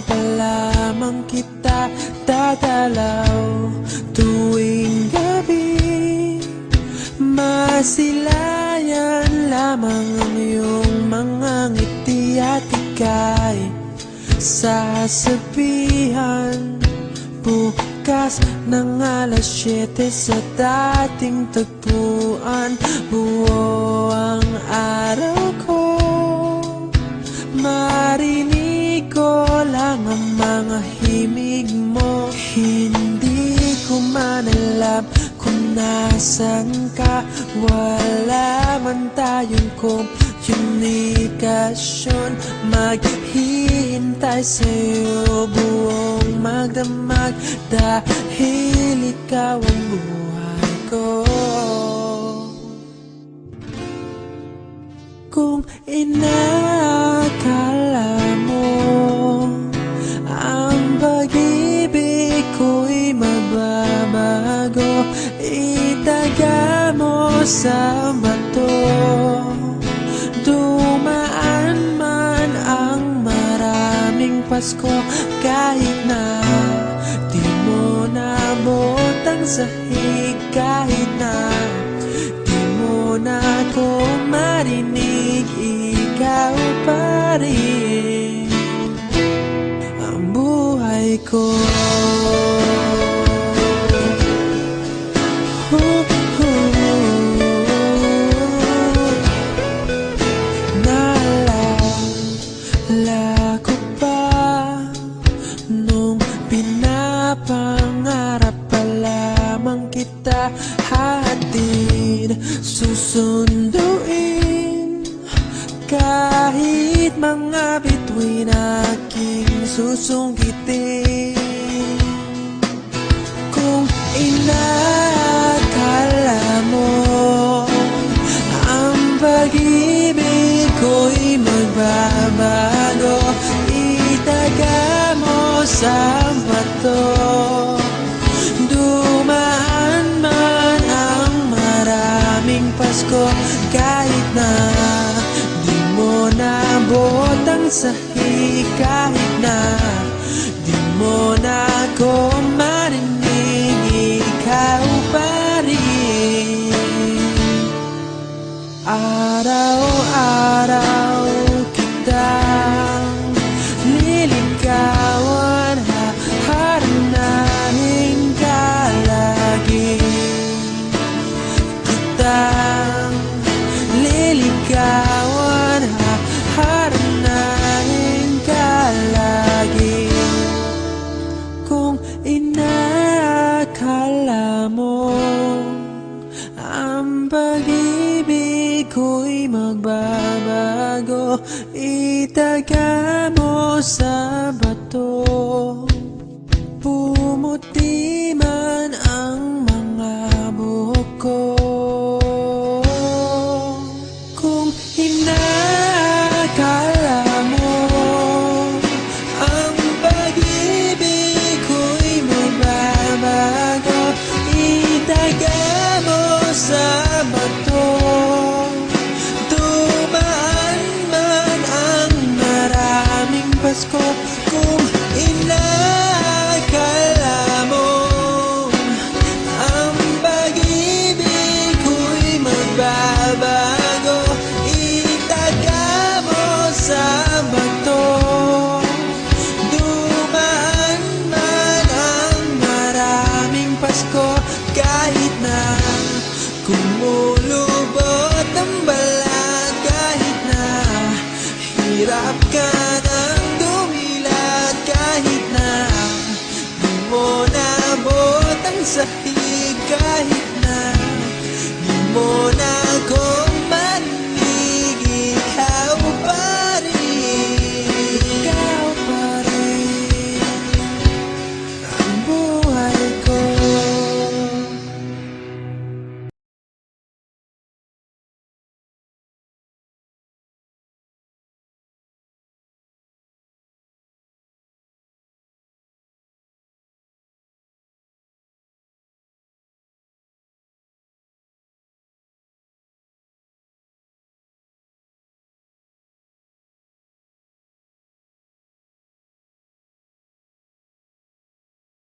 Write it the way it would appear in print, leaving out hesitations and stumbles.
pa lamang kita dadalaw tuwing gabi. Masilayan lamang ang iyong mga ngiti at ika'y sasabihan bukas ng alas 7 sa dating tagpuan. Buo ang araw ko, marinig ko lang ang mga himig mo. Hindi ko man alam kung nasan ka, wala man tayong komunikasyon. Maghihintay sa'yo buong magdamag dahil ikaw ang buhay ko. Kung inakala mo ang pag-ibig ko'y magbabago, itaga mo sa bato. Dumaan man ang maraming Pasko, kahit na di mo nabot ang sahig, kahit na di mo na ako marinig, ikaw pa rin ang buhay ko. Naalala ko pa nung pinapangarap pa lamang kita, hatid susunduin kahit mga bituin aking susungkitin. Kung inakala mo ang pag-ibig ko'y magbabago, itaga mo sa bato. Dumaan man ang maraming Pasko, kahit na di mo nabot ang sahig, kahit na di mo na ako marinig, ikaw pa rin. Araw-araw kitang liligawan, haharanahin ka lagi. Kitang liligawan, haharanahin ka lagi. Kung inakala mo ang pag-ibig ko'y magbabago, itaga mo sa bato. Pumuti man ang mga buhok ko. Kung inakala mo ang pag-ibig ko'y magbabago, itaga mo sa bato. Dumaan man ang maraming Pasko, kung inakala mo ang pag-ibig ko'y magbabago, itaga mo sa bato. Dumaan man ang maraming Pasko, kahit na kumulubot ang balat, kahit na hirap ka ng dumilat, kahit na di mo nabot ang sahig, kahit na di mo na